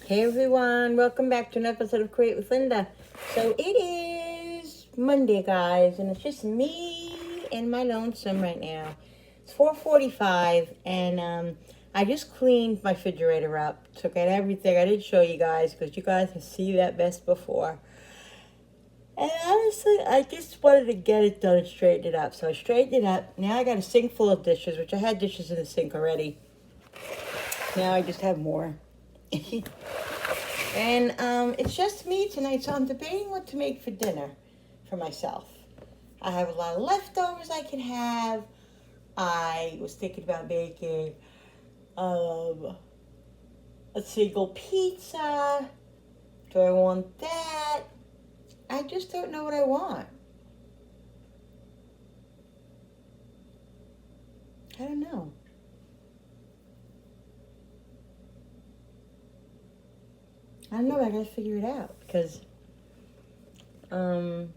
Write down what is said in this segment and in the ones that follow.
Hey everyone, welcome back to an episode of Create with Linda. So it is Monday, guys, and it's just me and my lonesome right now. It's 4:45, and I just cleaned my refrigerator up, took out everything. I didn't show you guys because you guys have seen that mess before. And honestly, I just wanted to get it done and straighten it up. So I straightened it up. Now I got a sink full of dishes, which I had dishes in the sink already. Now I just have more. And it's just me tonight, so I'm debating what to make for dinner for myself. I have a lot of leftovers I can have. I was thinking about making a single pizza. Do I want that? I just don't know what I want. I don't know. I don't know. I gotta figure it out because I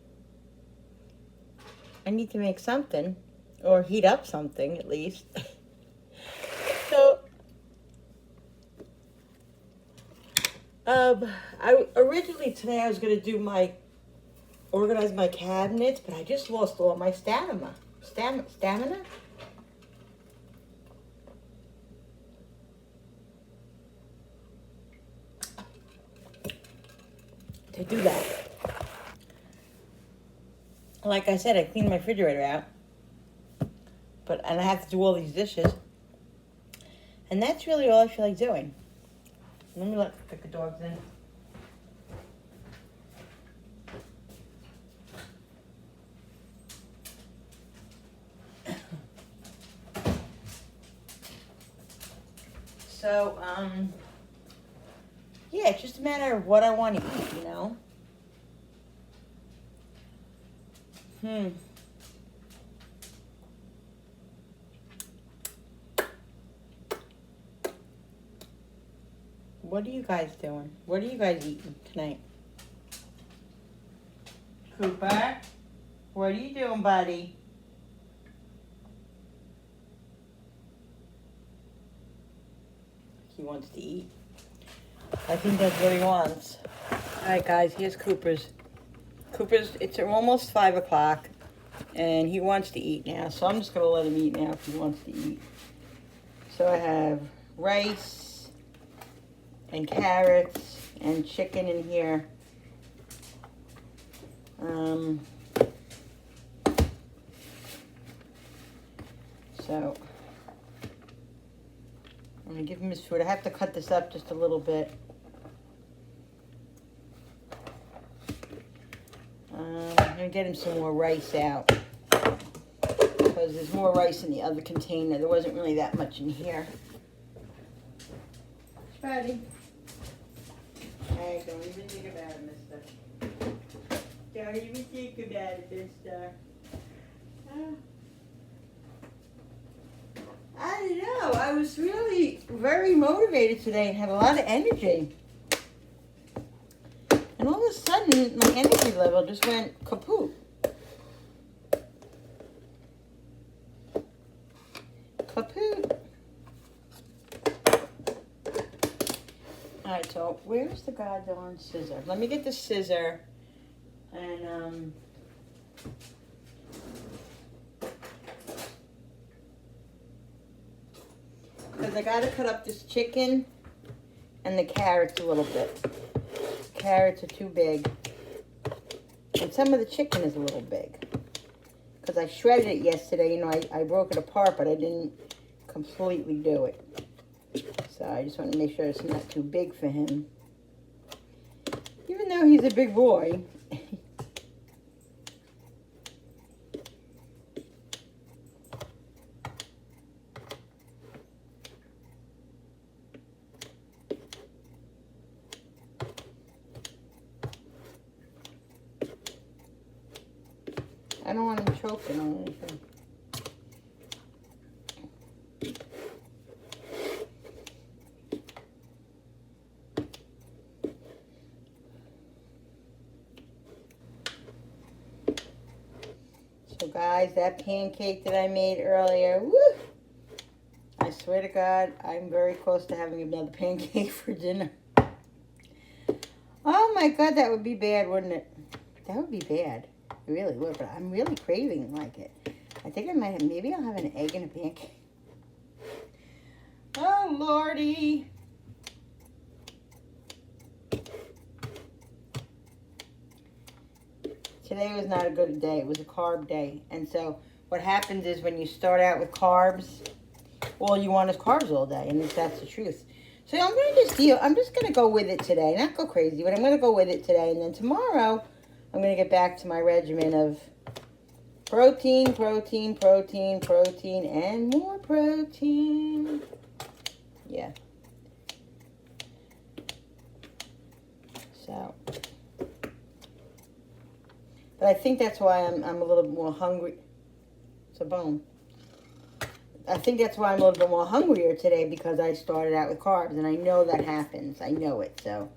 need to make something or heat up something at least. So I originally today I was gonna do organize my cabinets, but I just lost all my stamina. Stamina? To do that. Like I said, I cleaned my refrigerator out, and I have to do all these dishes, and that's really all I feel like doing. Let me get the dogs in. So, yeah, it's just a matter of what I want to eat, you know? What are you guys doing? What are you guys eating tonight? Cooper, what are you doing, buddy? He wants to eat. I think that's what he wants. All right, guys, here's Cooper's. It's almost 5 o'clock, and he wants to eat now, so I'm just going to let him eat now if he wants to eat. So I have rice and carrots and chicken in here. So I'm going to give him his food. I have to cut this up just a little bit. I'm going to get him some more rice out because there's more rice in the other container. There wasn't really that much in here. Ready? Hey, don't even think about it, mister. Don't even think about it, mister. I don't know. I was really very motivated today and had a lot of energy. And all of a sudden, my energy level just went kaput. Kaput. Alright, so where's the goddamn scissor? Let me get the scissor and because I gotta cut up this chicken and the carrots a little bit. Carrots are too big. And some of the chicken is a little big. Because I shredded it yesterday. You know, I broke it apart, but I didn't completely do it. So I just want to make sure it's not too big for him. Even though he's a big boy. I don't want him choking on anything. So guys, that pancake that I made earlier, woo! I swear to God, I'm very close to having another pancake for dinner. my God, that would be bad, wouldn't it? That would be bad. It really would, but I'm really craving like it. I think I might have, maybe I'll have an egg and a pancake. Oh, Lordy. Today was not a good day. It was a carb day. And so what happens is when you start out with carbs, all you want is carbs all day. And that's the truth. So I'm going to I'm just going to go with it today. Not go crazy, but I'm going to go with it today. And then tomorrow, I'm going to get back to my regimen of protein, protein, protein, protein, and more protein. Yeah. So, but I think that's why I'm a little bit more hungry. It's a bone. I think that's why I'm a little bit more hungrier today, because I started out with carbs, and I know that happens. I know it. So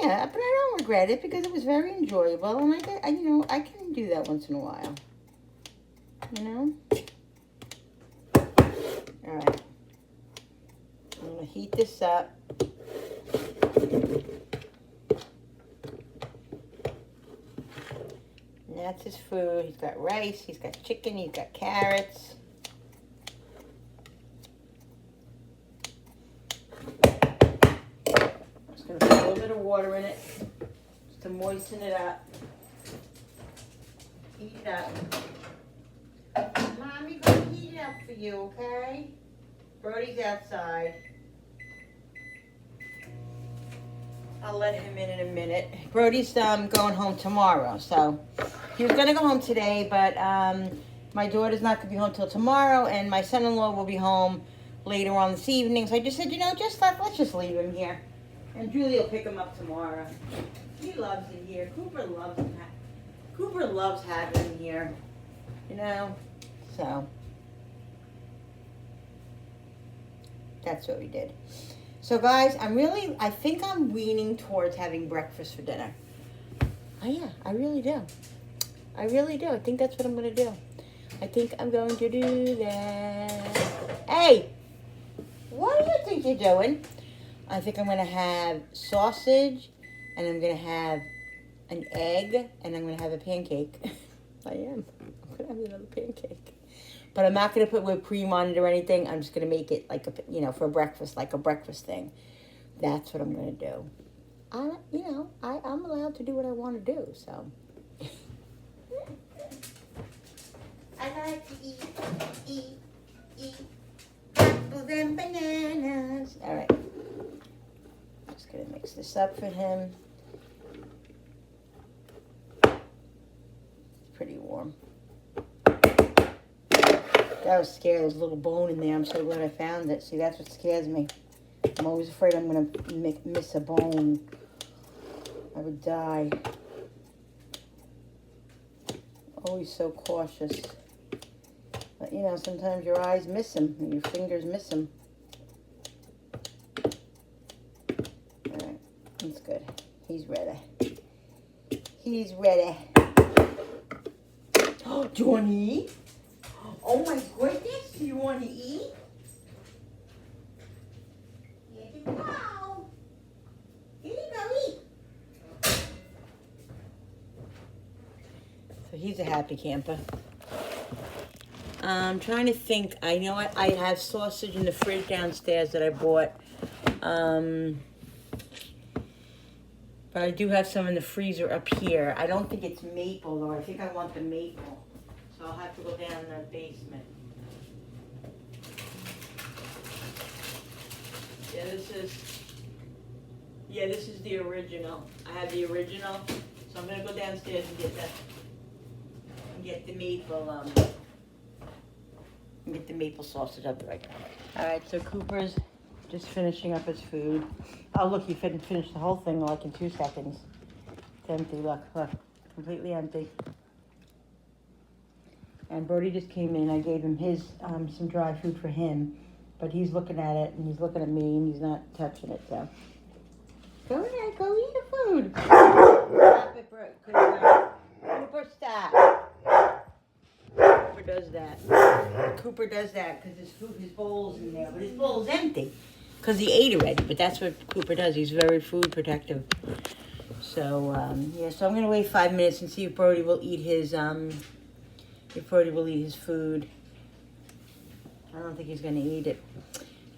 yeah, but I don't regret it because it was very enjoyable, and I can do that once in a while. You know? All right. I'm going to heat this up. And that's his food. He's got rice, he's got chicken, he's got carrots. I'm just going to put a little bit of water in it just to moisten it up. Heat it up. Mommy, gonna heat it up for you, okay? Brody's outside. I'll let him in a minute. Brody's going home tomorrow, so he was gonna go home today, but my daughter's not gonna be home till tomorrow, and my son-in-law will be home later on this evening. So I just said, let's just leave him here, and Julie will pick him up tomorrow. He loves it here. Cooper loves having him here. You know, so that's what we did. So guys, I think I'm leaning towards having breakfast for dinner. Oh yeah, I really do. I think that's what I'm going to do. I think I'm going to do that. Hey, what do you think you're doing? I think I'm going to have sausage, and I'm going to have an egg, and I'm going to have a pancake. I am. I'm going to have another pancake. But I'm not going to put whipped cream on it or anything. I'm just going to make it like for breakfast, like a breakfast thing. That's what I'm going to do. I'm allowed to do what I want to do, so. I like to eat apples and bananas. All right. Just going to mix this up for him. It's pretty warm. I was scared. There's a little bone in there. I'm so glad I found it. See, that's what scares me. I'm always afraid I'm going to miss a bone. I would die. Always so cautious. But, sometimes your eyes miss them and your fingers miss them. All right. That's good. He's ready. Oh, do you want to eat? Oh my goodness, do you want to eat? Here you go. Here you go, eat. So he's a happy camper. I'm trying to think. I know I have sausage in the fridge downstairs that I bought. But I do have some in the freezer up here. I don't think it's maple, though. I think I want the maple. So I'll have to go down in the basement. This is the original. I have the original. So I'm gonna go downstairs and get the maple sausage. I'll be right back. All right, so Cooper's just finishing up his food. Oh look, he finished the whole thing like in 2 seconds. It's empty. Look, completely empty. And Brody just came in. I gave him his some dry food for him, but he's looking at it and he's looking at me and he's not touching it. So go ahead, go eat the food. Stop it, Cooper, stop. Cooper does that. Cooper does that because his bowl's in there, but his bowl's empty because he ate already. But that's what Cooper does. He's very food protective. So, yeah, so I'm going to wait 5 minutes and see if Brody will eat his, food. I don't think he's going to eat it.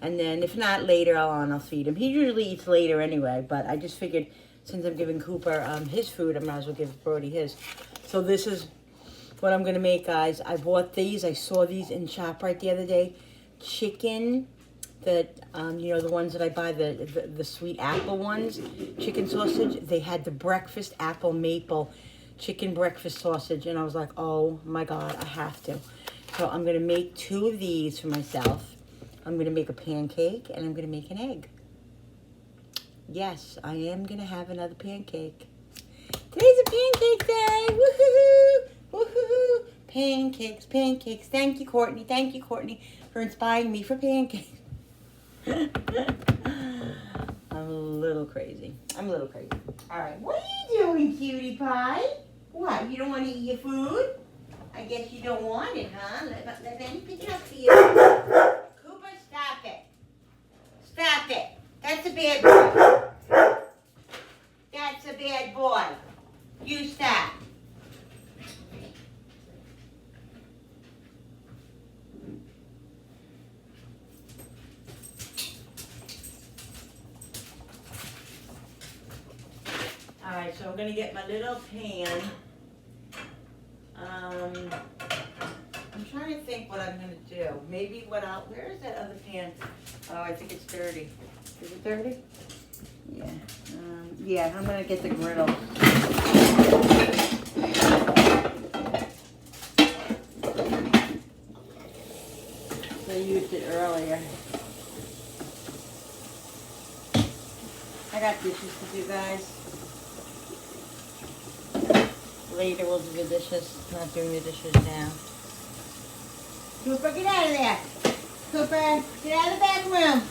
And then if not later, I'll feed him. He usually eats later anyway, but I just figured since I'm giving Cooper his food, I might as well give Brody his. So this is what I'm going to make, guys. I bought these. I saw these in ShopRite the other day. Chicken, the ones that I buy, the sweet apple ones, chicken sausage. They had the breakfast apple maple chicken breakfast sausage, and I was like, oh my God, I have to. So I'm going to make 2 of these for myself. I'm going to make a pancake, and I'm going to make an egg. Yes, I am going to have another pancake. Today's a pancake day. Woohoo! Woohoo! Pancakes, pancakes. Thank you, Courtney. Thank you, Courtney, for inspiring me for pancakes. I'm a little crazy. All right, what are you doing, cutie pie? What, you don't want to eat your food? I guess you don't want it, huh? Let me pick it up for you. Cooper, stop it. Stop it. That's a bad boy. That's a bad boy. You stop. Alright, so I'm going to get my little pan. I'm trying to think what I'm going to do. Maybe where is that other pan? Oh, I think it's dirty. Is it dirty? Yeah. Yeah, I'm going to get the griddle. I used it earlier. I got dishes to do, guys. Later we'll do the dishes. Not doing the dishes now. Cooper, get out of there. Cooper, get out of the back room.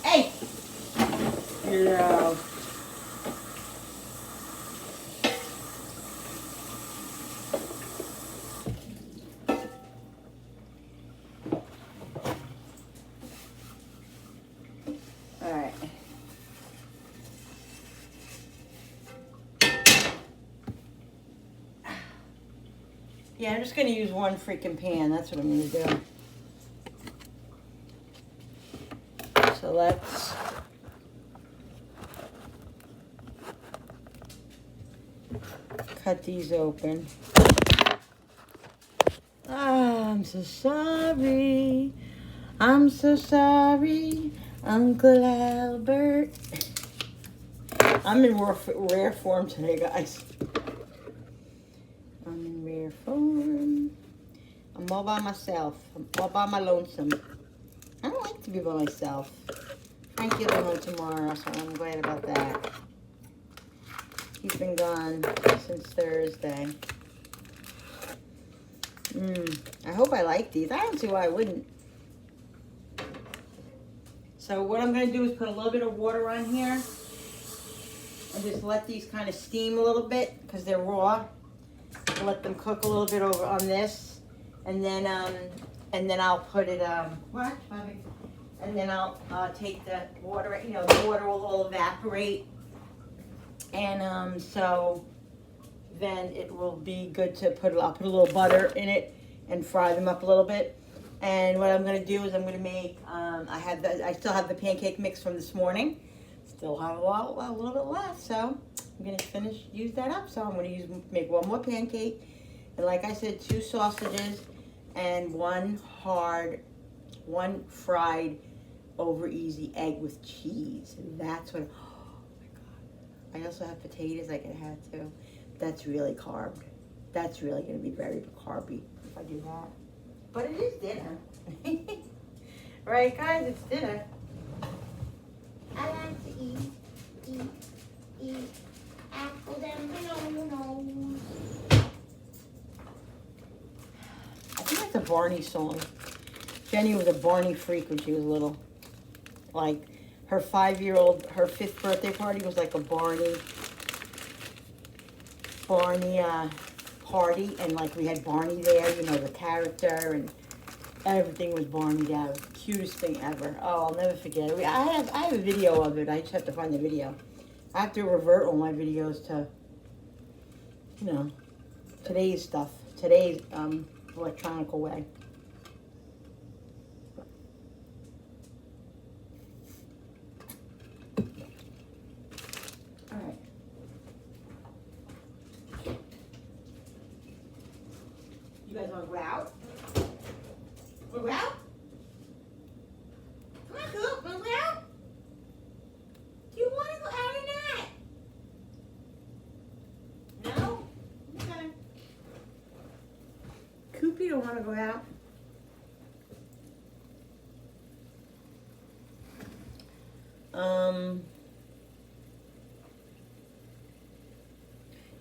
Hey. Hello. All right. Yeah, I'm just going to use one freaking pan. That's what I'm going to do. So let's cut these open. Oh, I'm so sorry. I'm so sorry, Uncle Albert. I'm in rare form today, guys. I'm in rare form. I'm all by myself. I'm all by my lonesome. I don't like to be by myself. Frankie will be home tomorrow, so I'm glad about that. He's been gone since Thursday. I hope I like these. I don't see why I wouldn't. So what I'm going to do is put a little bit of water on here and just let these kind of steam a little bit because they're raw. Let them cook a little bit over on this, and then I'll put it what, Bobby? And then I'll take the water. You know, the water will all evaporate, and so then it will be good to I'll put a little butter in it and fry them up a little bit. And what I'm going to do is I'm going to make, I still have the pancake mix from this morning. Still have a little bit left, so I'm going to use that up. So I'm going to make one more pancake. And like I said, 2 sausages and one fried over easy egg with cheese. That's what, oh my God. I also have potatoes like I had to. That's really carb. That's really going to be very carby if I do that. But it is dinner. Right, guys? It's dinner. I like to eat apples and bananas. I think that's a Barney song. Jenny was a Barney freak when she was little. Like, her 5-year-old, her 5th birthday party was like a Barney party, and like we had Barney there, you know, the character, and everything was Barney out. Cutest thing ever. Oh, I'll never forget it. I have a video of it. I just have to find the video. I have to revert all my videos to, you know, today's stuff, today's electronical way. All right. You guys want to go out? Want to go out? Come on, Coop. Want to go out? Do you want to go out or not? No? Okay. Coop, you don't want to go out?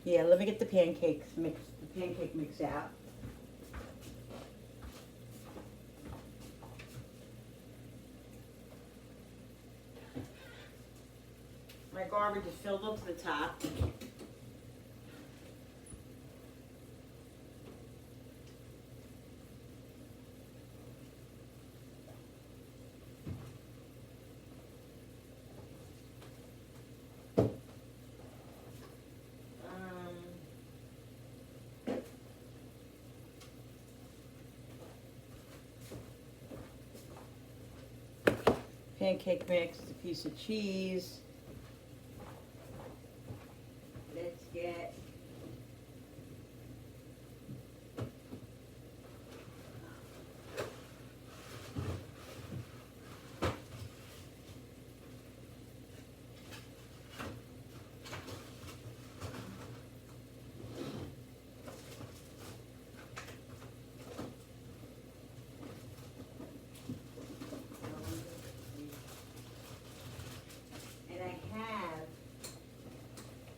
Yeah, let me get the pancake mix out. My garbage is filled up to the top. Pancake mix, a piece of cheese. Let's get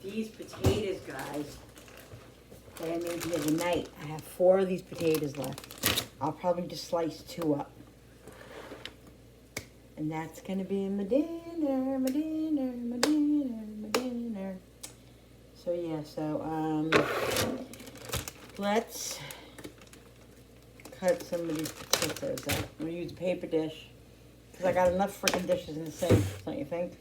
these potatoes, guys, that I made the other night. I have 4 of these potatoes left. I'll probably just slice 2 up. And that's gonna be my dinner, my dinner, my dinner, my dinner. So yeah, let's cut some of these potatoes out. I'm gonna use a paper dish, because I got enough freaking dishes in the sink, don't you think?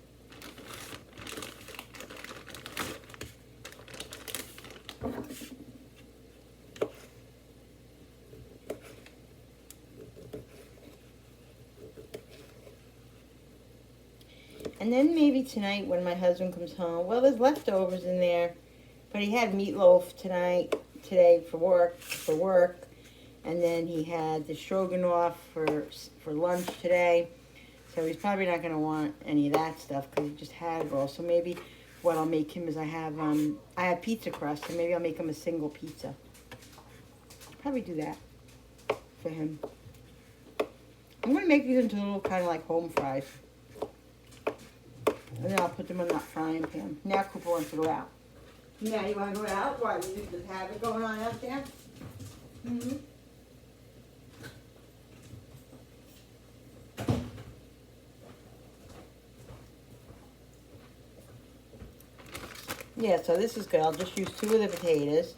And then maybe tonight when my husband comes home, well, there's leftovers in there, but he had meatloaf today for work, and then he had the stroganoff for lunch today. So he's probably not going to want any of that stuff because he just had it all. So maybe what I'll make him is I have pizza crust, and maybe I'll make him a single pizza. Probably do that for him. I'm going to make these into little kind of like home fries. And then I'll put them in that frying pan. Now Cooper wants to go out. Now you want to go out? Why? You just have it going on out there? Mm-hmm. Yeah, so this is good. I'll just use 2 of the potatoes.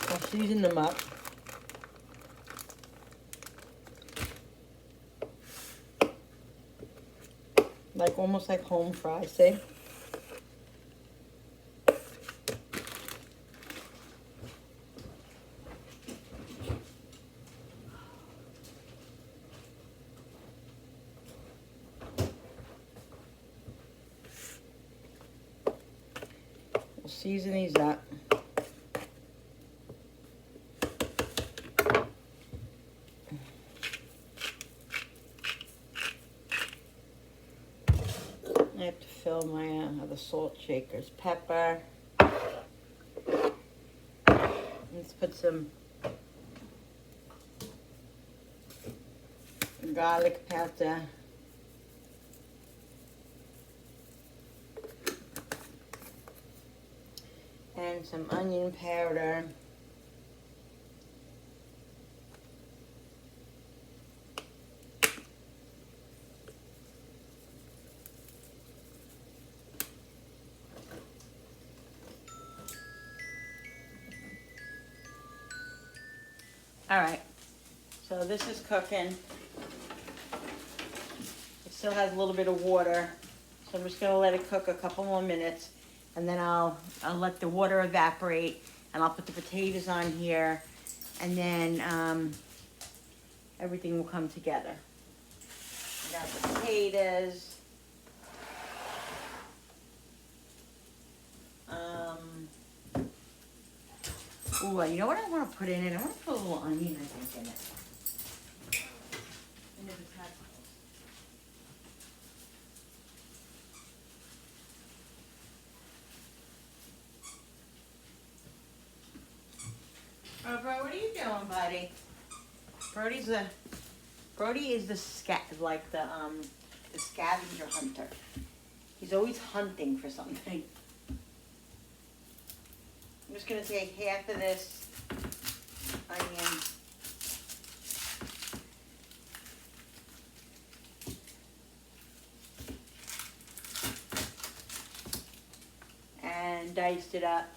I'll season them up. Like almost like home fries, see? We'll season these up. I have to fill my other salt shakers. Pepper. Let's put some garlic powder. And some onion powder. All right, so this is cooking. It still has a little bit of water, so So I'm just gonna let it cook a couple more minutes, and then I'll let the water evaporate, and I'll put the potatoes on here, and then everything will come together. I got the potatoes. Ooh, you know what I want to put in it? I want to put a little onion, I think, in it. And if it's hot. Oh, bro, what are you doing, buddy? Brody is the scavenger hunter. He's always hunting for something. I'm just gonna take half of this onion. And diced it up.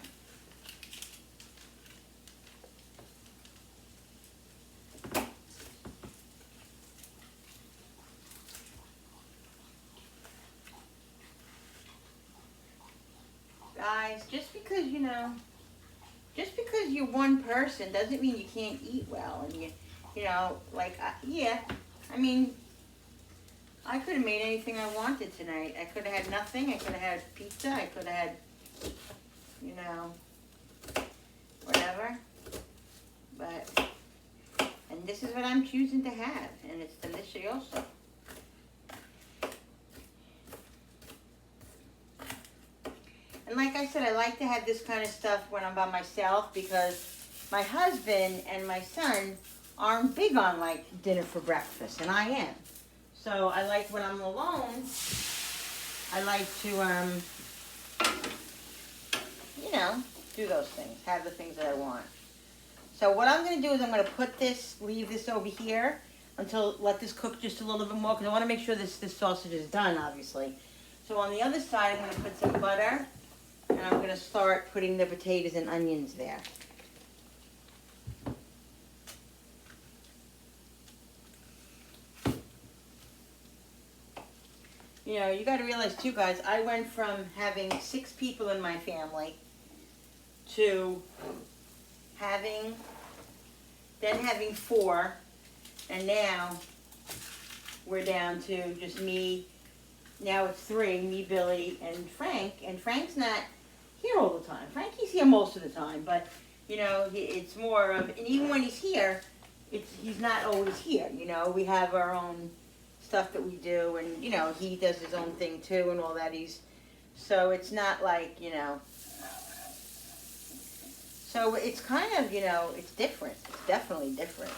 Guys, just because you're one person doesn't mean you can't eat well. And yeah, I mean, I could have made anything I wanted tonight. I could have had nothing. I could have had pizza. I could have had, whatever. And this is what I'm choosing to have, and it's delicioso. And like I said, I like to have this kind of stuff when I'm by myself, because my husband and my son aren't big on like dinner for breakfast, and I am. So I like when I'm alone, I like to, do those things, have the things that I want. So what I'm going to do is I'm going to leave this over here let this cook just a little bit more, because I want to make sure this sausage is done, obviously. So on the other side, I'm going to put some butter, and I'm going to start putting the potatoes and onions there. You got to realize too, guys, I went from having 6 people in my family to having 4, and now we're down to just me. Now it's 3, me, Billy, and Frank. And Frank's not here all the time. Frankie's here most of the time, but it's more of, and even when he's here, he's not always here. We have our own stuff that we do, and he does his own thing too, and all that. So it's not like So it's kind of it's different. It's definitely different.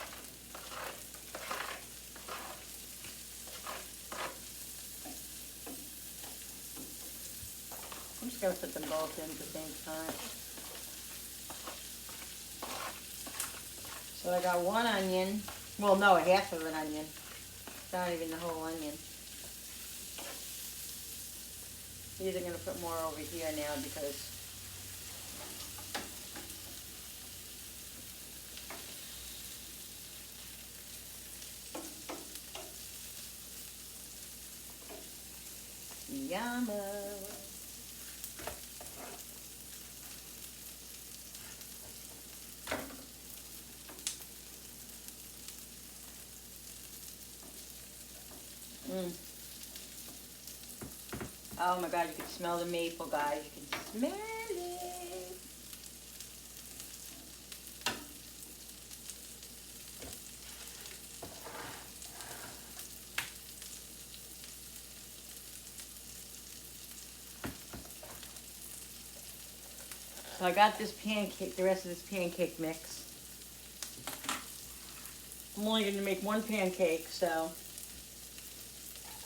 I'm just gonna put them both in at the same time. So I got 1 onion. Well, no, half of an onion. It's not even the whole onion. These are going to put more over here now because yumma. Oh my God, you can smell the maple, guys. You can smell it. So I got this pancake, the rest of this pancake mix. I'm only going to make 1 pancake, so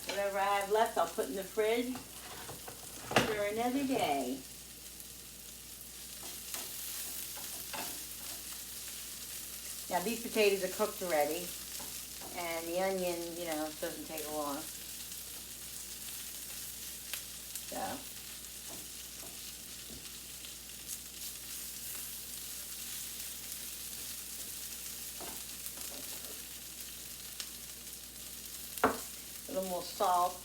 whatever I have left, I'll put in the fridge for another day. Now these potatoes are cooked already, and the onion, doesn't take long. So. A little more salt.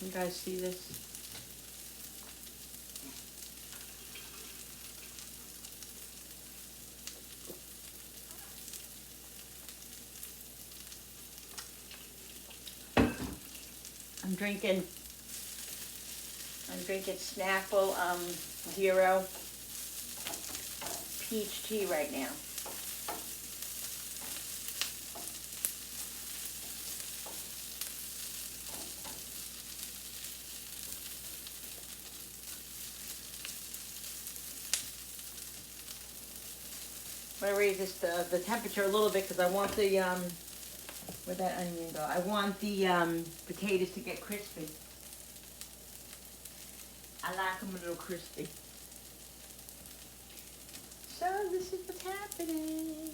You guys see this? I'm drinking Snapple Zero peach tea right now. I'm gonna raise this the temperature a little bit because I want the where'd that onion go? I want the potatoes to get crispy. I like them a little crispy. So this is what's happening.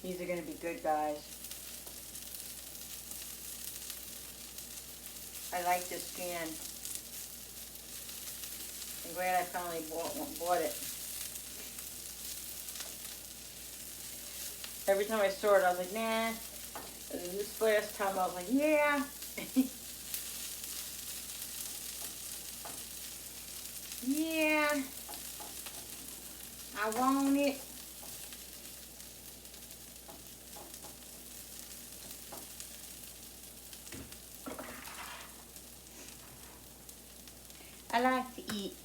These are gonna be good, guys. I like this pan. I'm glad I finally bought it. Every time I saw it, I was like, nah. And then this last time, I was like, yeah. Yeah. I want it. I like to eat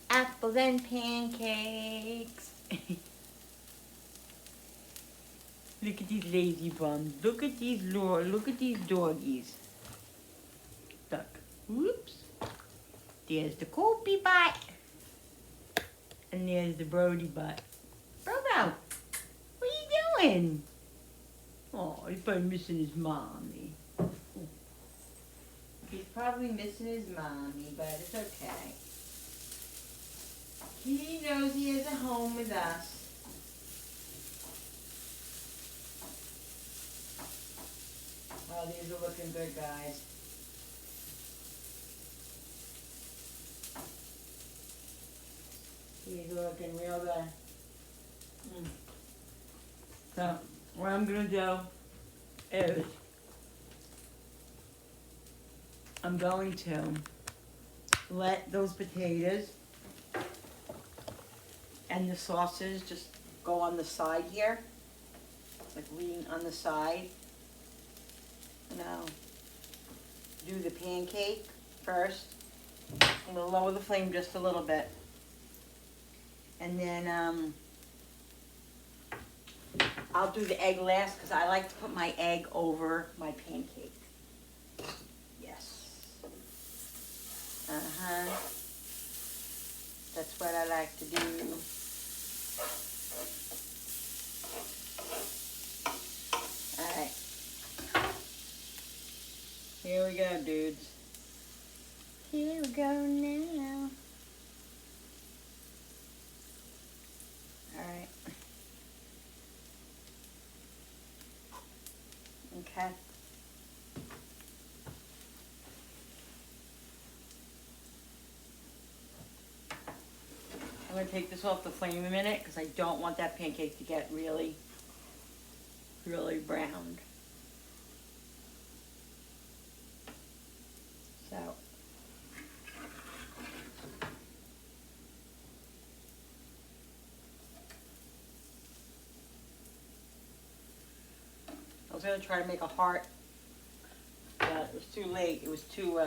apples and pancakes. Look at these lazy bums. Look at these doggies. Look. Whoops. There's the Koopy butt. And there's the Brody butt. Brobo, what are you doing? Oh, he's probably missing his mommy. He's probably missing his mommy, but it's okay. He knows he has a home with us. Oh, these are looking good, guys. These are looking real good. So, what I'm going to do is I'm going to let those potatoes and the sauces just go on the side here, like lean on the side. And I'll do the pancake first. I'm going to lower the flame just a little bit. And then I'll do the egg last because I like to put my egg over my pancake. Yes. That's what I like to do. Alright. Here we go, dudes. Here we go now. Alright. Okay. I'm going to take this off the flame a minute because I don't want that pancake to get really, really browned. So. I was going to try to make a heart, but it was too late. It was too,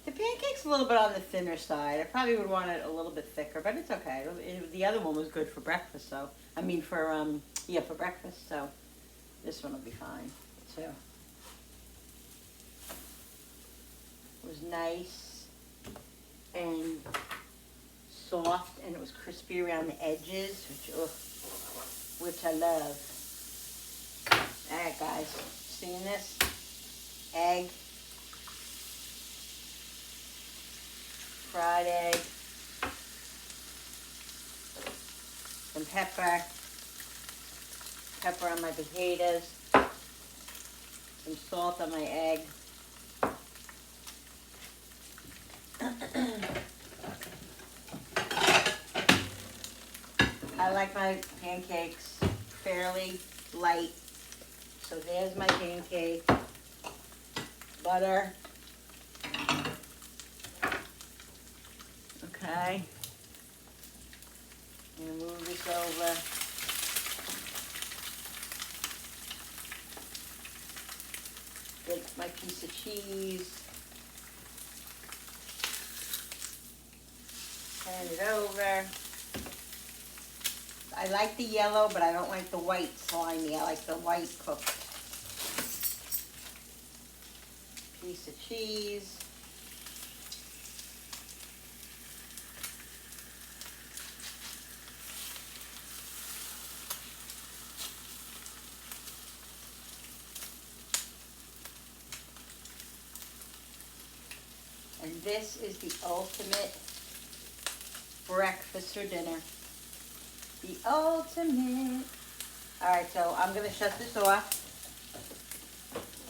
the pancake's a little bit on the thinner side. I probably would want it a little bit thicker, but it's okay. The other one was good for breakfast, so, I mean for, yeah, for breakfast, so this one will be fine, too. It was nice and soft, and it was crispy around the edges, which I love. Alright, guys, seeing this? Egg. Fried egg. Some pepper. pepper on my potatoes, some salt on my egg. I like my pancakes fairly light. So there's my pancake. Butter. Okay. I'm gonna move this over. Get my piece of cheese. Turn it over. I like the yellow, but I don't like the white slimy. I like the white cooked. Piece of cheese. And this is the ultimate breakfast or dinner. The ultimate. All right, so I'm gonna shut this off.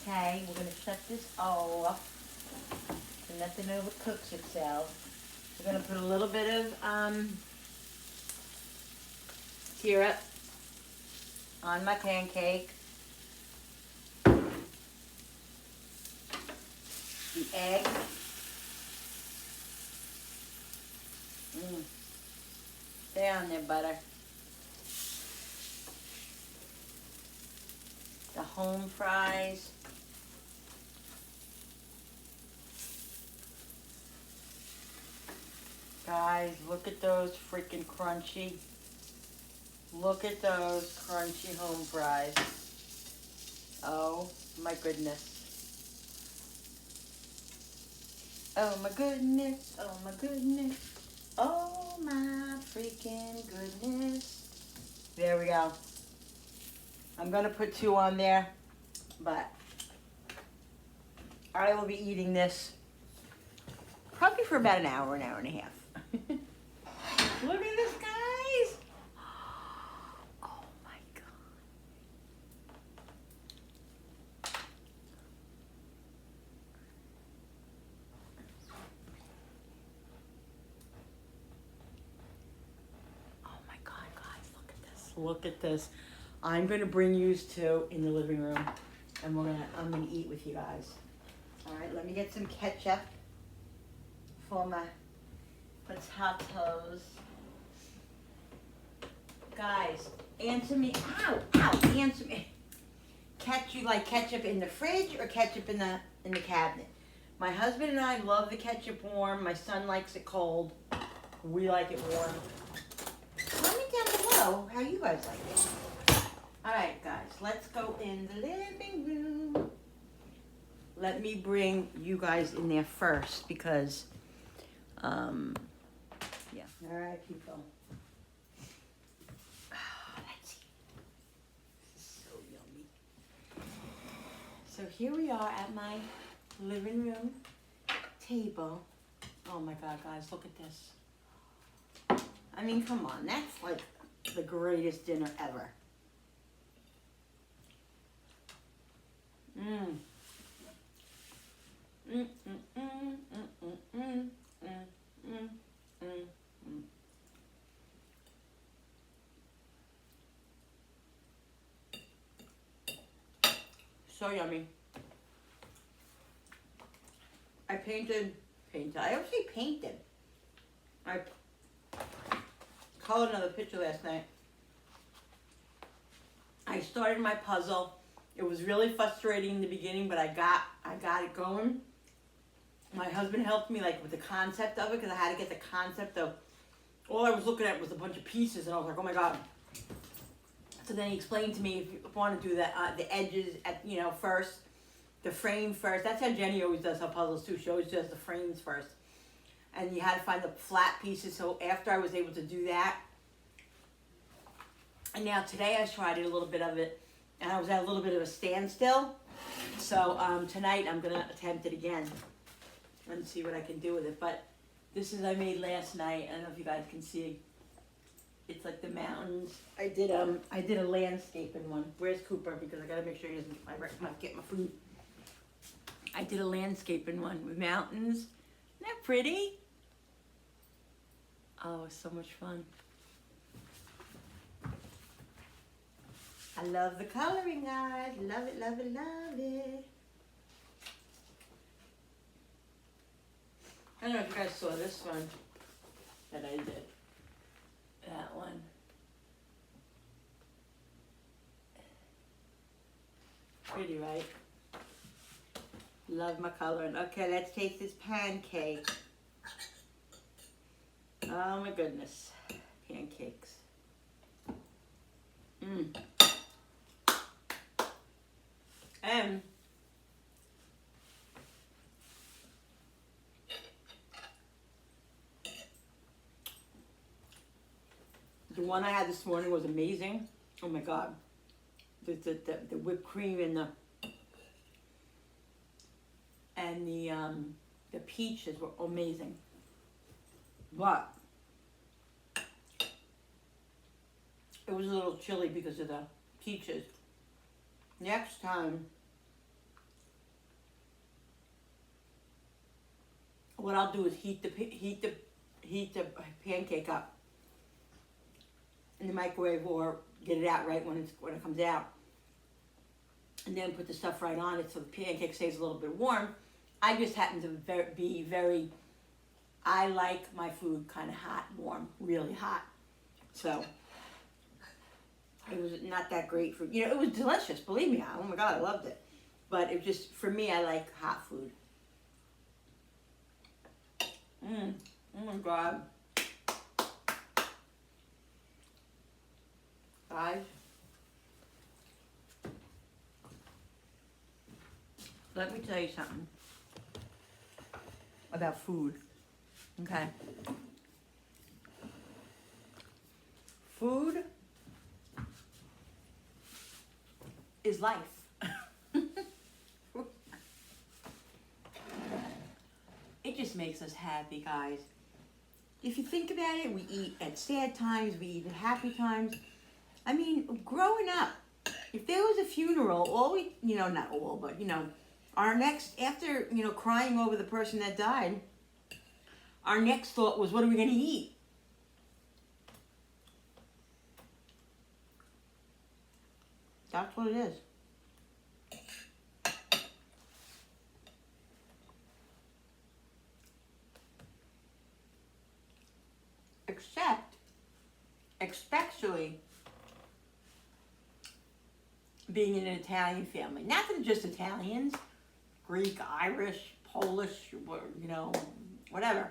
Okay, we're gonna shut this off so nothing overcooks itself. We're gonna put a little bit of syrup on my pancake. The egg. Stay on there, butter. The home fries. Guys, look at those freaking crunchy. Look at those crunchy home fries. Oh my goodness. Oh my goodness. Oh my goodness. Oh my freaking goodness. There we go. I'm going to put 2 on there, but I will be eating this probably for about an hour and a half. Look at this, guys. Oh my God. Oh my God, guys, look at this. Look at this. I'm gonna bring you 2 in the living room, and I'm gonna eat with you guys. All right, let me get some ketchup for my potatoes. Guys, answer me. Ow, ow, answer me. You like ketchup in the fridge or ketchup in the cabinet? My husband and I love the ketchup warm. My son likes it cold. We like it warm. Comment down below how you guys like it. All right, guys, let's go in the living room. Let me bring you guys in there first because, yeah. All right, people. Let's see. This is so yummy. So here we are at my living room table. Oh my God, guys, look at this. I mean, come on, that's like the greatest dinner ever. Mmm. Mm, mm, mm, mm, mm, mm, mm, mm, mm, mm. So yummy. I painted, I always say painted. I colored another picture last night. I started my puzzle. It was really frustrating in the beginning, but I got it going. My husband helped me like with the concept of it because I had to get the concept of, all I was looking at was a bunch of pieces and I was like, oh my God. So then he explained to me if you want to do that, the edges at, first, the frame first. That's how Jenny always does her puzzles too. She always does the frames first. And you had to find the flat pieces. So after I was able to do that, and now today I tried it a little bit of it, and I was at a little bit of a standstill. So tonight I'm gonna attempt it again and see what I can do with it. But this is I made last night. I don't know if you guys can see. It's like the mountains. I did a landscaping one. Where's Cooper? Because I gotta make sure he doesn't might get my food. I did a landscaping one with mountains. Isn't that pretty? Oh, it's so much fun. I love the coloring, guys. Love it, love it, love it. I don't know if you guys saw this one that I did. That one. Pretty, right? Love my coloring. Okay, let's taste this pancake. Oh my goodness. Pancakes. And the one I had this morning was amazing. Oh my God. The whipped cream and the peaches were amazing. But it was a little chilly because of the peaches. Next time, what I'll do is heat the pancake up in the microwave, or get it out right when it comes out, and then put the stuff right on it so the pancake stays a little bit warm. I just happen to be very, I like my food kind of hot, warm, really hot. So it was not that great for, it was delicious, believe me. Oh my God, I loved it. But it just, for me, I like hot food. Oh my God. Guys, let me tell you something about food, okay? Food is life. It just makes us happy, guys. If you think about it, we eat at sad times, we eat at happy times. I mean, growing up, if there was a funeral, not all, but, our next, after, crying over the person that died, our next thought was, what are we going to eat? That's what it is. Especially being in an Italian family. Not that just Italians, Greek, Irish, Polish, whatever.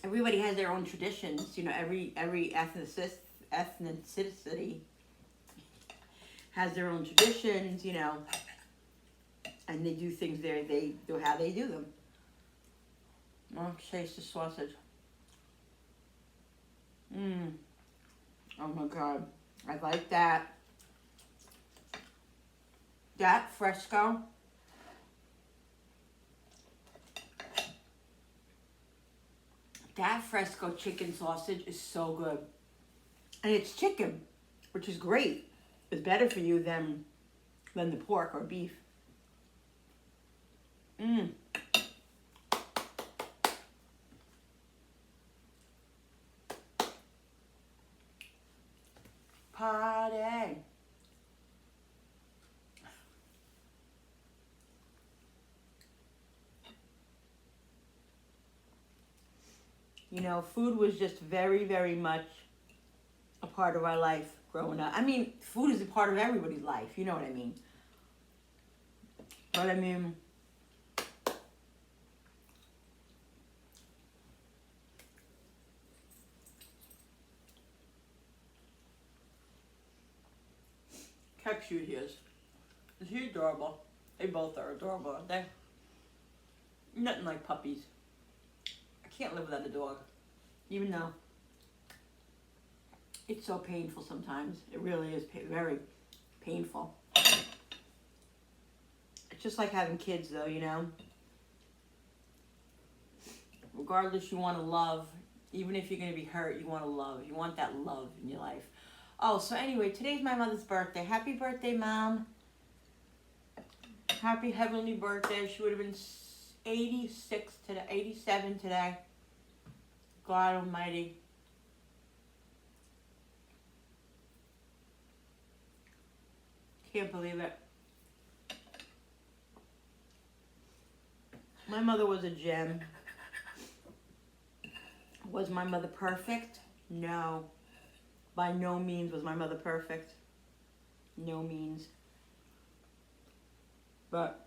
Everybody has their own traditions. Every ethnicity has their own traditions, and they do things they do how they do them. I'll taste the sausage. Oh my God. I like that. That fresco. That fresco chicken sausage is so good. And it's chicken, which is great. It's better for you than the pork or beef. Party. Food was just very, very much a part of our life growing up. I mean, food is a part of everybody's life, you know what I mean? But I mean, Cute he is. Is he adorable? They both are adorable, aren't they? Nothing like puppies. I can't live without a dog. Even though it's so painful sometimes. It really is very painful. It's just like having kids though, Regardless, you want to love Even if you're going to be hurt, you want to love. You want that love in your life. Oh, so anyway, today's my mother's birthday. Happy birthday, Mom. Happy heavenly birthday. She would have been 86 today, 87 today. God Almighty. Can't believe it. My mother was a gem. Was my mother perfect? No. By no means was my mother perfect. No means. But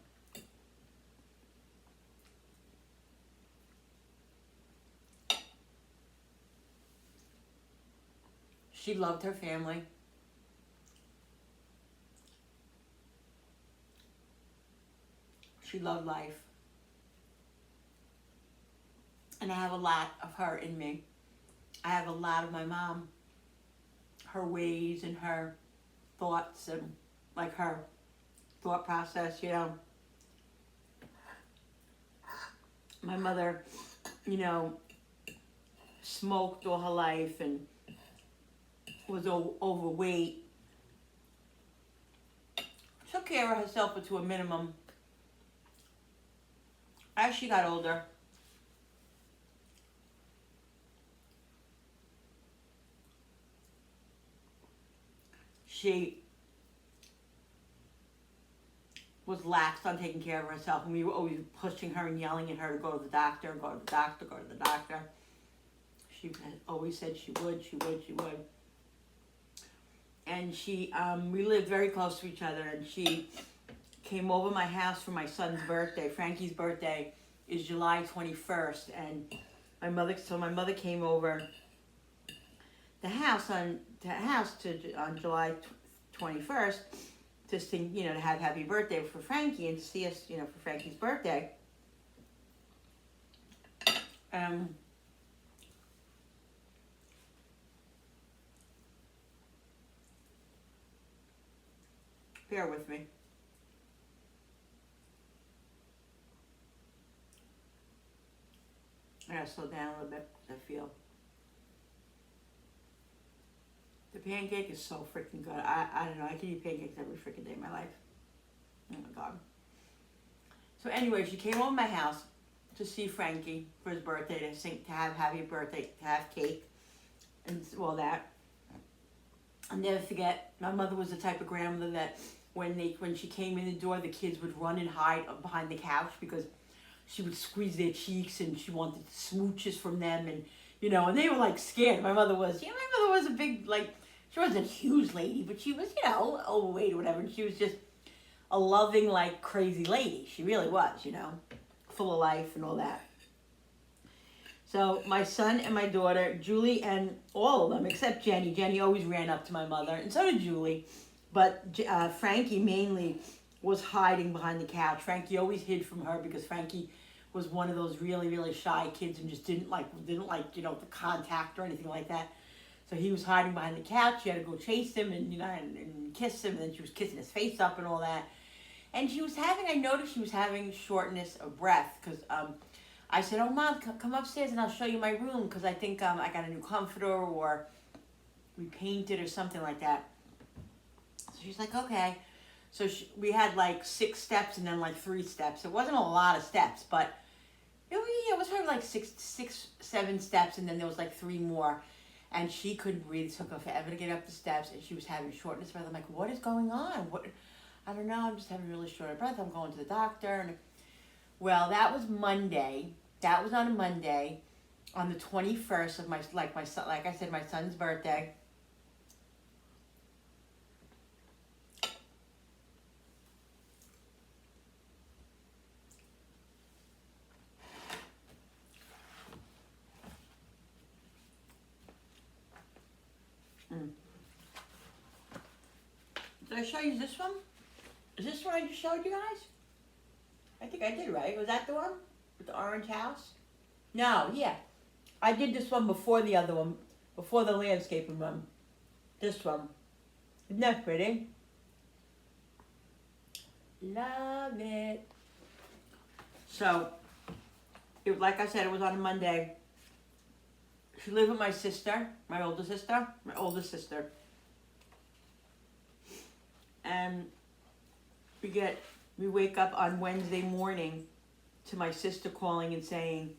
she loved her family. She loved life. And I have a lot of her in me. I have a lot of my mom. Her ways and her thoughts and like her thought process, you know. My mother, you know, smoked all her life and was overweight. Took care of herself, but to a minimum. As she got older, she was lax on taking care of herself, and we were always pushing her and yelling at her to go to the doctor, go to the doctor, go to the doctor. She always said she would. And we lived very close to each other, and she came over my house for my son's birthday. Frankie's birthday is July 21st, and my mother came over the house on July 21st to sing, you know, to have happy birthday for Frankie and to see us, you know, for Frankie's birthday. Bear with me. I gotta slow down a little bit because I feel the pancake is so freaking good. I don't know. I can eat pancakes every freaking day of my life. Oh my God. So anyway, she came over my house to see Frankie for his birthday, to have happy birthday, to have cake, and all that. I'll never forget. My mother was the type of grandmother that when she came in the door, the kids would run and hide behind the couch because she would squeeze their cheeks and she wanted smooches from them, and you know, and they were like scared. My mother was a big, like, she wasn't a huge lady, but she was, you know, overweight or whatever, and she was just a loving, like, crazy lady. She really was, you know, full of life and all that. So my son and my daughter, Julie, and all of them except Jenny. Jenny always ran up to my mother, and so did Julie. But Frankie mainly was hiding behind the couch. Frankie always hid from her because Frankie was one of those really, really shy kids and just didn't like, you know, the contact or anything like that. So he was hiding behind the couch. She had to go chase him and, you know, and kiss him. And then she was kissing his face up and all that. And I noticed she was having shortness of breath because I said, oh, Mom, come upstairs and I'll show you my room because I think I got a new comforter or we painted or something like that. So she's like, okay. So we had like 6 steps and then like 3 steps. It wasn't a lot of steps, but it was probably like 7 steps, and then there was like 3 more. And she couldn't breathe. It took her forever to get up the steps, and she was having shortness of breath. I'm like, what is going on? I don't know. I'm just having really short of breath. I'm going to the doctor. And well, that was Monday. That was on a Monday, on the 21st of my son's birthday. Did I show you this one? Is this what I just showed you guys? I think I did, right? Was that the one with the orange house? No, yeah. I did this one before the other one, before the landscaping one. This one. Isn't that pretty? Love it. So, like I said, it was on a Monday. She lived with my sister, my oldest sister. And we wake up on Wednesday morning to my sister calling and saying,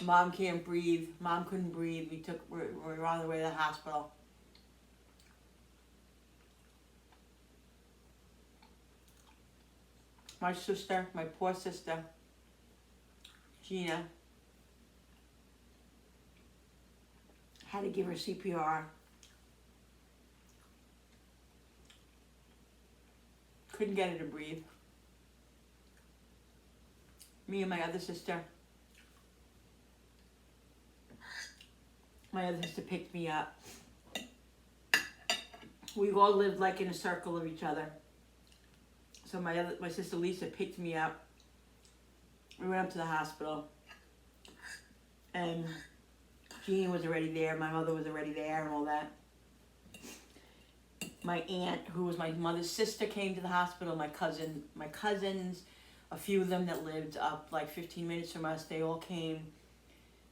Mom can't breathe. Mom couldn't breathe. We're on the way to the hospital. My sister, my poor sister, Gina, had to give her CPR. Couldn't get her to breathe. Me and my other sister picked me up. We all lived like in a circle of each other. So my sister Lisa picked me up. We went up to the hospital. And Jean was already there. My mother was already there and all that. My aunt, who was my mother's sister, came to the hospital. My cousins, a few of them that lived up like 15 minutes from us, they all came.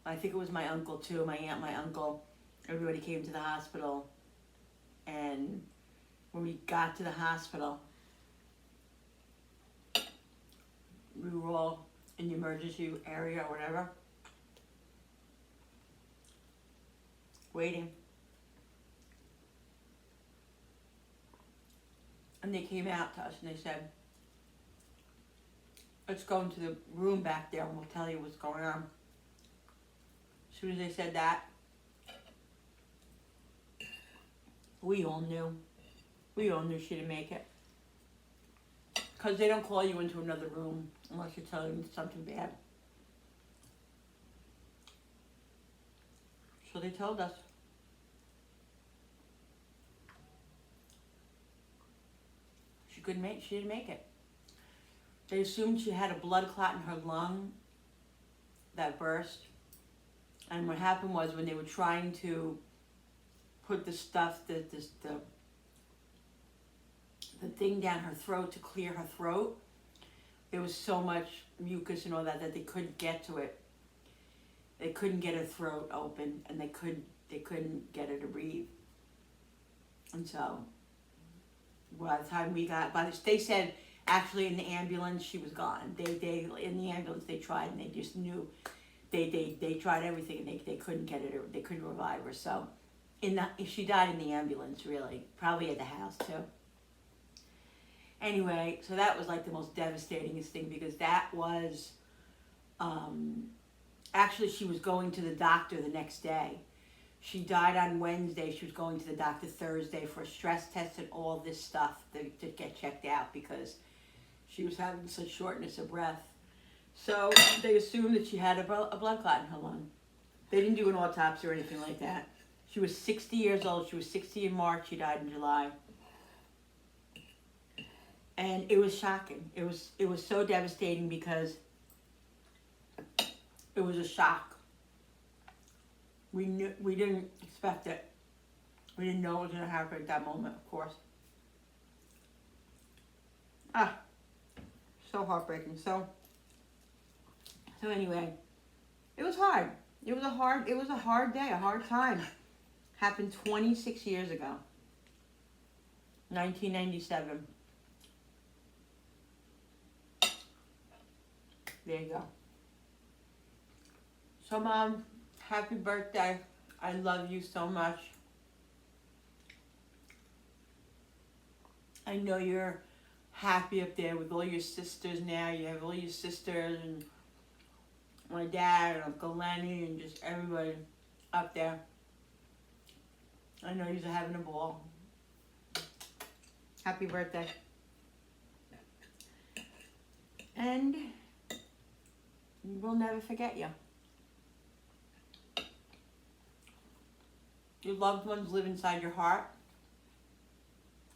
I think it was my uncle too, my aunt, my uncle. Everybody came to the hospital. And when we got to the hospital, we were all in the emergency area or whatever, waiting. And they came out to us and they said, let's go into the room back there and we'll tell you what's going on. As soon as they said that, we all knew. We all knew she didn't make it. Because they don't call you into another room unless you're telling them something bad. So they told us. She didn't make it. They assumed she had a blood clot in her lung that burst. And what happened was when they were trying to put the stuff, the thing down her throat to clear her throat, there was so much mucus and all that they couldn't get to it. They couldn't get her throat open, and they couldn't get her to breathe. And so, by the time they said actually in the ambulance she was gone. They in the ambulance they tried and they just knew. They tried everything and they couldn't get her. They couldn't revive her. So, she died in the ambulance. Really, probably at the house too. Anyway, so that was like the most devastatingest thing because that was, actually she was going to the doctor the next day. She died on Wednesday. She was going to the doctor Thursday for a stress test and all this stuff to get checked out because she was having such shortness of breath. So they assumed that she had a blood clot in her lung. They didn't do an autopsy or anything like that. She was 60 years old. She was 60 in March. She died in July. And it was shocking. It was so devastating because it was a shock. We didn't expect it. We didn't know it was going to happen at that moment, of course. So heartbreaking. So anyway, it was hard. It was a hard day, a hard time. Happened 26 years ago. 1997. There you go. So Mom, happy birthday. I love you so much. I know you're happy up there with all your sisters now. You have all your sisters and my dad and Uncle Lenny and just everybody up there. I know you're having a ball. Happy birthday. And we'll never forget you. Your loved ones live inside your heart.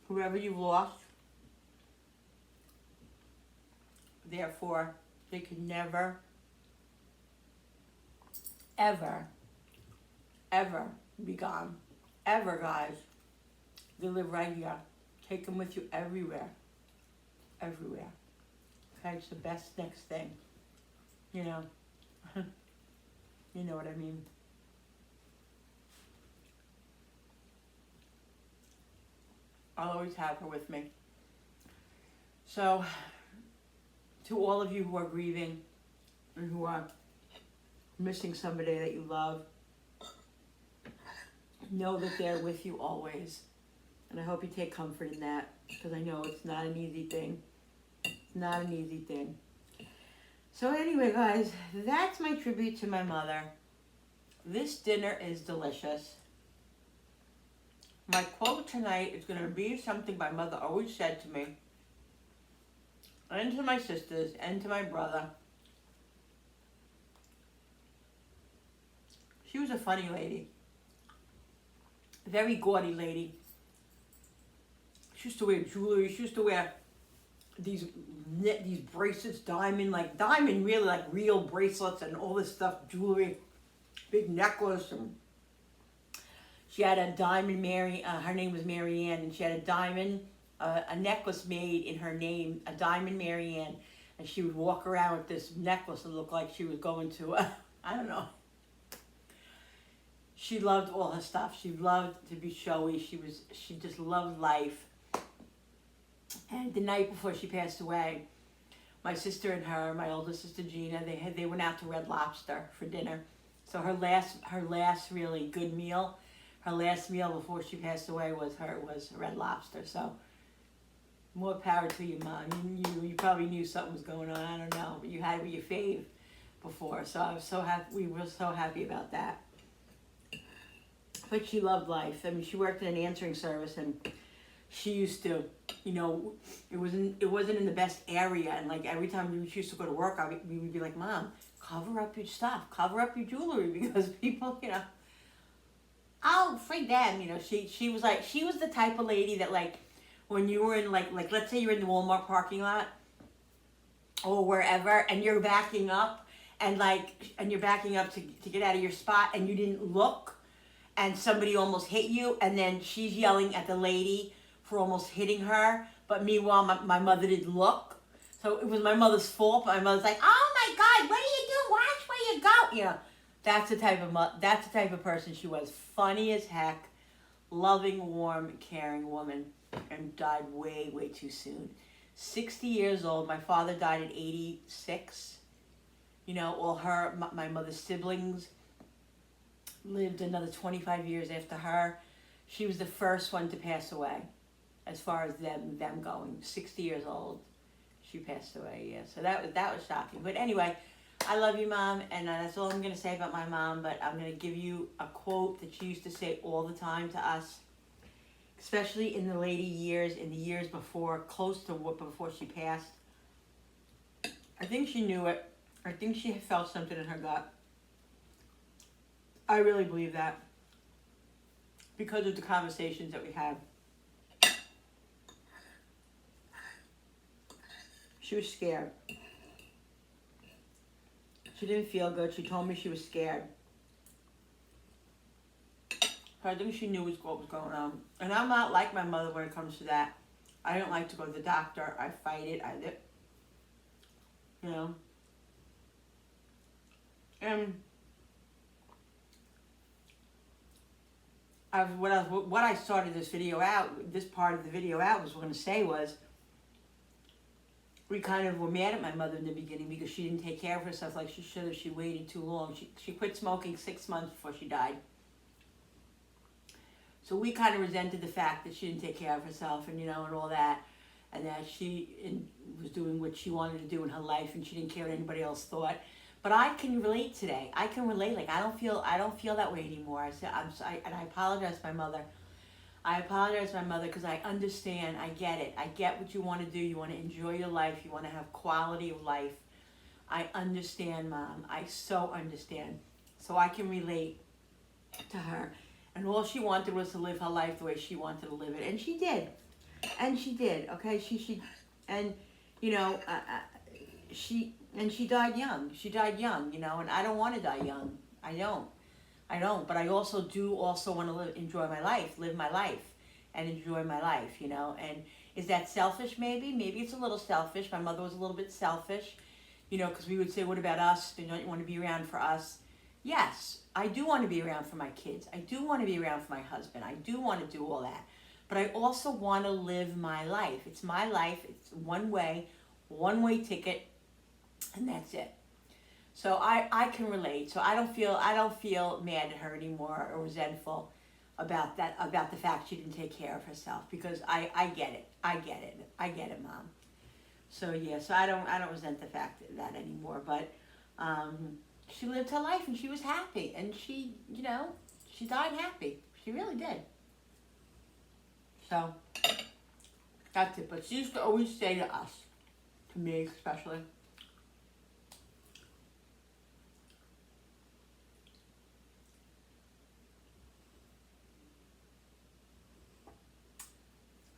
Whoever you've lost. Therefore, they could never, ever, ever be gone. Ever, guys. They live right here. Take them with you everywhere. Everywhere. Okay, it's the best next thing. You know. You know what I mean? I'll always have her with me. So, to all of you who are grieving and who are missing somebody that you love, know that they're with you always. And I hope you take comfort in that, because I know it's not an easy thing. It's not an easy thing. So anyway, guys, that's my tribute to my mother. This dinner is delicious. My quote tonight is going to be something my mother always said to me, and to my sisters, and to my brother. She was a funny lady. A very gaudy lady. She used to wear jewelry. She used to wear these bracelets, diamond really like real bracelets and all this stuff, jewelry, big necklace. And she had a diamond her name was Mary Ann, and she had a diamond, a necklace made in her name, a diamond Mary Ann. And she would walk around with this necklace that looked like she was going to, I don't know. She loved all her stuff. She loved to be showy. She just loved life. And the night before she passed away, my sister and her, my older sister Gina, they went out to Red Lobster for dinner. So her last really good meal, her last meal before she passed away was Red Lobster. So more power to you, Mom. You probably knew something was going on. I don't know, but you had your fave before. So I was so happy. We were so happy about that. But she loved life. I mean, she worked in an answering service, and she used to, it wasn't in the best area, and like every time she used to go to work, we would be like, Mom, cover up your stuff, cover up your jewelry, because people, oh, free them, she was the type of lady that, like, when you were in like let's say you're in the Walmart parking lot or wherever, and you're backing up, and you're backing up to get out of your spot, and you didn't look, and somebody almost hit you, and then she's yelling at the lady for almost hitting her, but meanwhile my mother didn't look. So it was my mother's fault, but my mother's like, oh my God, what are you doing? Watch where you go. That's the type of person she was. Funny as heck, loving, warm, caring woman, and died way, way too soon. 60 years old. My father died at 86. All my mother's siblings lived another 25 years after her. She was the first one to pass away. As far as them going, 60 years old, she passed away. Yeah, so that was shocking. But anyway, I love you, Mom, and that's all I'm gonna say about my mom. But I'm gonna give you a quote that she used to say all the time to us, especially in the later years, in the years before, before she passed. I think she knew it. I think she felt something in her gut. I really believe that because of the conversations that we had. She was scared. She didn't feel good. She told me she was scared. So I think she knew what was going on. And I'm not like my mother when it comes to that. I don't like to go to the doctor. I fight it. And what I started this part of the video out was going to say was, we kind of were mad at my mother in the beginning because she didn't take care of herself like she should have. She waited too long. She quit smoking 6 months before she died. So we kind of resented the fact that she didn't take care of herself and all that, and that she was doing what she wanted to do in her life, and she didn't care what anybody else thought. But I can relate today. I can relate. Like, I don't feel that way anymore. And I apologize to my mother. I apologize to my mother because I understand. I get it. I get what you want to do. You want to enjoy your life. You want to have quality of life. I understand, Mom. I so understand. So I can relate to her. And all she wanted was to live her life the way she wanted to live it. And she did. Okay? She died young. She died young, and I don't want to die young. I don't, but I also want to live my life, and enjoy my life, and is that selfish? Maybe it's a little selfish. My mother was a little bit selfish, because we would say, what about us? Don't you want to be around for us? Yes, I do want to be around for my kids. I do want to be around for my husband. I do want to do all that. But I also want to live my life. It's my life. It's one way ticket, and that's it. So I can relate. So I don't feel mad at her anymore or resentful about the fact she didn't take care of herself, because I get it. I get it, Mom. So yeah, so I don't resent the fact that anymore. But she lived her life and she was happy, and she she died happy. She really did. So that's it. But she used to always say to us, to me especially,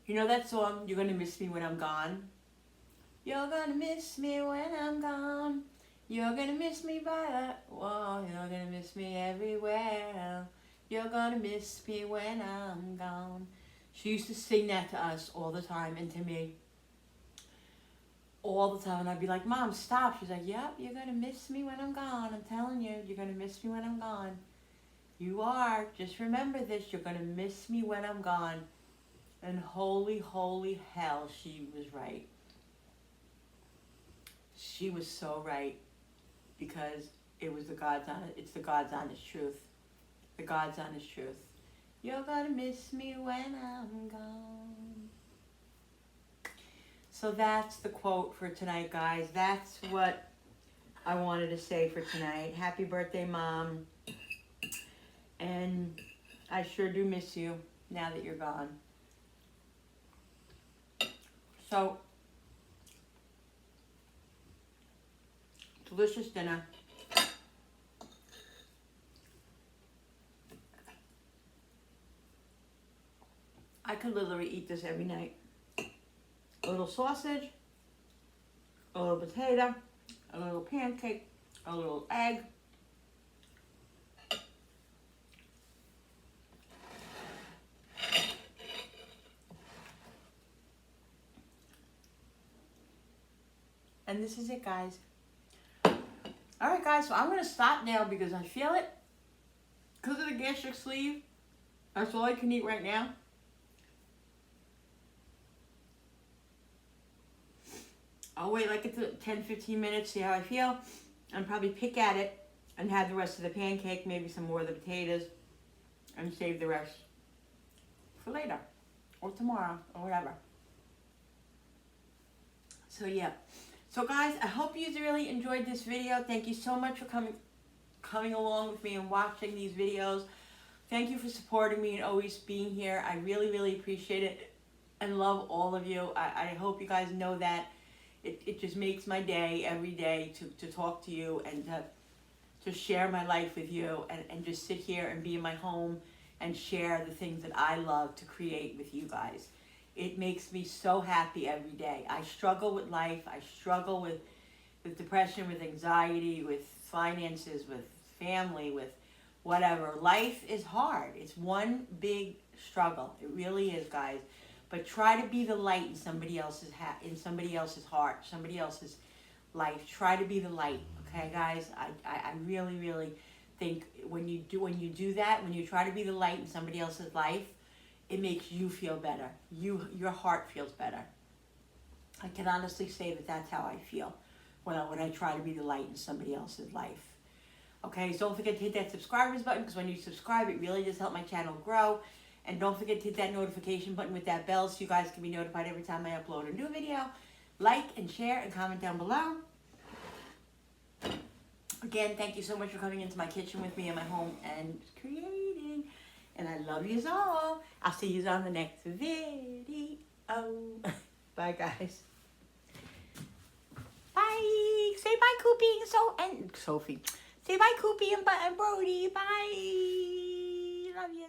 you know that song, "You're Gonna Miss Me When I'm Gone"? You're gonna miss me when I'm gone. You're gonna miss me by that wall. You're gonna miss me everywhere. You're gonna miss me when I'm gone. She used to sing that to us all the time, and to me all the time. And I'd be like, Mom, stop. She's like, yep, you're gonna miss me when I'm gone. I'm telling you, you're gonna miss me when I'm gone. You are. Just remember this. You're gonna miss me when I'm gone. And holy, holy hell, she was right. She was so right, because it's the God's honest truth. The God's honest truth. You're gonna miss me when I'm gone. So that's the quote for tonight, guys. That's what I wanted to say for tonight. Happy birthday, Mom. And I sure do miss you now that you're gone. So, delicious dinner. I could literally eat this every night. A little sausage, a little potato, a little pancake, a little egg. And this is it, guys. Alright, guys, so I'm going to stop now because I feel it. Because of the gastric sleeve, that's all I can eat right now. I'll wait like it's 10-15 minutes, see how I feel, and probably pick at it and have the rest of the pancake, maybe some more of the potatoes, and save the rest for later or tomorrow or whatever. So yeah. So guys, I hope you really enjoyed this video. Thank you so much for coming along with me and watching these videos. Thank you for supporting me and always being here. I really, really appreciate it and love all of you. I hope you guys know that. It just makes my day every day to talk to you and to share my life with you, and just sit here and be in my home and share the things that I love to create with you guys. It makes me so happy every day. I struggle with life. I struggle with depression, with anxiety, with finances, with family, with whatever. Life is hard. It's one big struggle. It really is, guys. But try to be the light in somebody else's heart, somebody else's life. Try to be the light, okay, guys? I really, really think when you do that, when you try to be the light in somebody else's life, it makes you feel better. Your heart feels better. I can honestly say that that's how I feel when I try to be the light in somebody else's life. Okay, so don't forget to hit that subscribers button, because when you subscribe, it really does help my channel grow. And don't forget to hit that notification button with that bell so you guys can be notified every time I upload a new video. Like and share and comment down below. Again, thank you so much for coming into my kitchen with me in my home and creating. And I love you all. I'll see you on the next video. Bye, guys. Bye. Say bye, Koopy and Sophie. Say bye, Koopy and Brody. Bye. Love you.